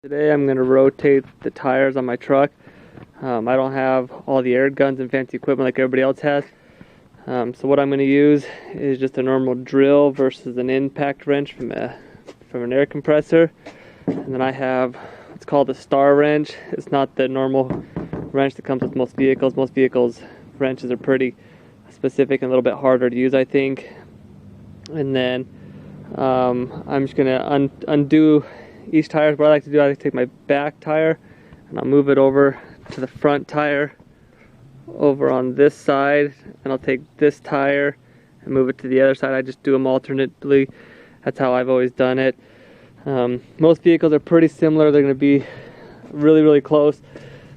Today I'm going to rotate the tires on my truck. I don't have all the air guns and fancy equipment like everybody else has. So what I'm going to use is just a normal drill versus an impact wrench from an air compressor. And then I have what's called a star wrench. It's not the normal wrench that comes with most vehicles. Most vehicles' wrenches are pretty specific and a little bit harder to use, I think. And then I'm just going to undo each tire. What I like to do, I like to take my back tire and I'll move it over to the front tire over on this side, and I'll take this tire and move it to the other side. I just do them alternately. That's how I've always done it. Most vehicles are pretty similar. They're going to be really close.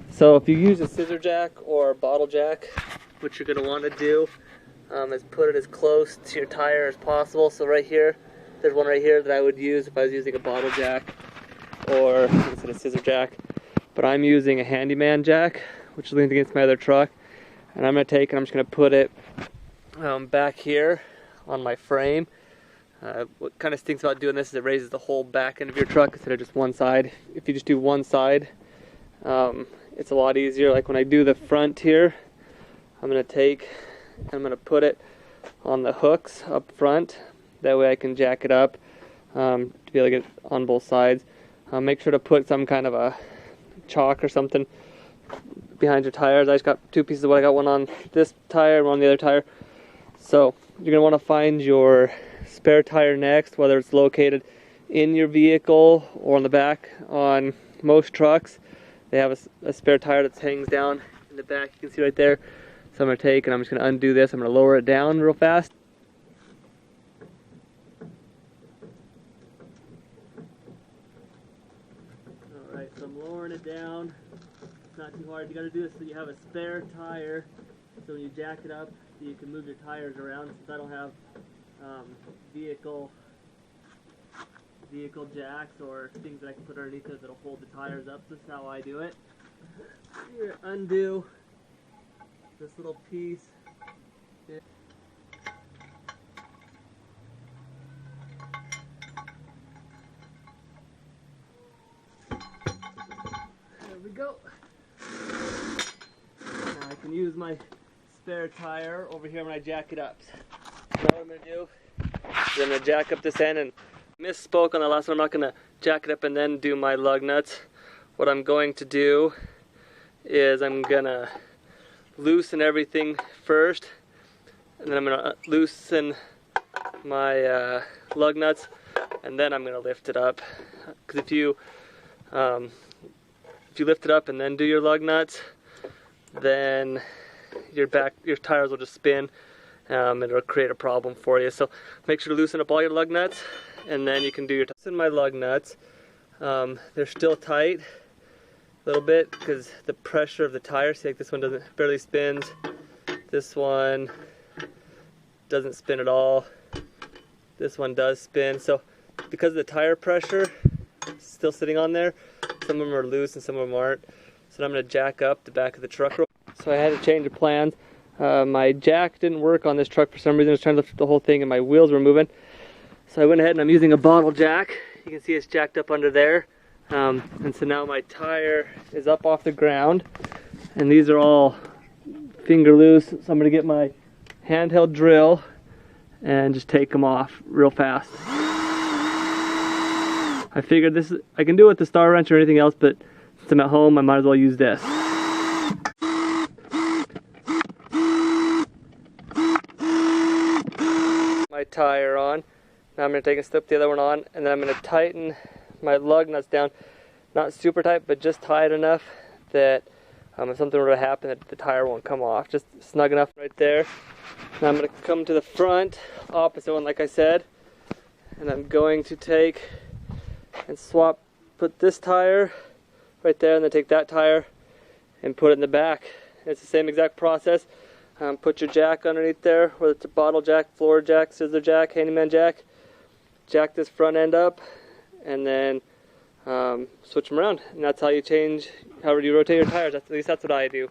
So if you use a scissor jack or a bottle jack, what you're going to want to do is put it as close to your tire as possible. So right here, there's one right here that I would use if I was using a bottle jack or instead of a scissor jack. But I'm using a handyman jack, which leans against my other truck. And I'm going to take and I'm just going to put it back here on my frame. What kind of stinks about doing this is it raises the whole back end of your truck instead of just one side. If you just do one side, it's a lot easier. Like when I do the front here, I'm going to take and I'm going to put it on the hooks up front. That way I can jack it up to be able to get on both sides. Make sure to put some kind of a chalk or something behind your tires. I just got two pieces of wood. I got one on this tire and one on the other tire. So you're going to want to find your spare tire next, whether it's located in your vehicle or on the back. On most trucks, they have a spare tire that hangs down in the back. You can see right there. So I'm going to take and I'm just going to undo this. I'm going to lower it down real fast. Alright, so I'm lowering it down. It's not too hard. You got to do this so you have a spare tire. So when you jack it up, you can move your tires around. Since I don't have vehicle jacks or things that I can put underneath it that'll hold the tires up. This is how I do it. Here, undo this little piece. There we go. Now I can use my spare tire over here when I jack it up. So now what I'm going to do is I'm going to jack up this end, and misspoke on the last one. I'm not going to jack it up and then do my lug nuts. What I'm going to do is I'm going to loosen everything first, and then I'm going to loosen my lug nuts, and then I'm going to lift it up. Because if you lift it up and then do your lug nuts, then your tires will just spin, and it'll create a problem for you. So make sure to loosen up all your lug nuts, and then you can do your loosen my lug nuts. They're still tight a little bit because the pressure of the tire. See, like this one barely spins. This one doesn't spin at all. This one does spin. So because of the tire pressure still sitting on there, some of them are loose and some of them aren't. So I'm going to jack up the back of the truck. So I had to change the plans. My jack didn't work on this truck for some reason. I was trying to lift the whole thing and my wheels were moving. So I went ahead and I'm using a bottle jack. You can see it's jacked up under there. And so now my tire is up off the ground. And these are all finger loose. So I'm going to get my handheld drill and just take them off real fast. I figured I can do it with the star wrench or anything else, but since I'm at home, I might as well use this. My tire on. Now I'm going to take and slip the other one on, and then I'm going to tighten my lug nuts down. Not super tight, but just tight enough that if something were to happen, the tire won't come off. Just snug enough right there. Now I'm going to come to the front, opposite one like I said, and I'm going to take and put this tire right there, and then take that tire and put it in the back. It's the same exact process. Put your jack underneath there, whether it's a bottle jack, floor jack, scissor jack, handyman jack. Jack this front end up, and then switch them around. And that's how you change, however you rotate your tires. At least that's what I do.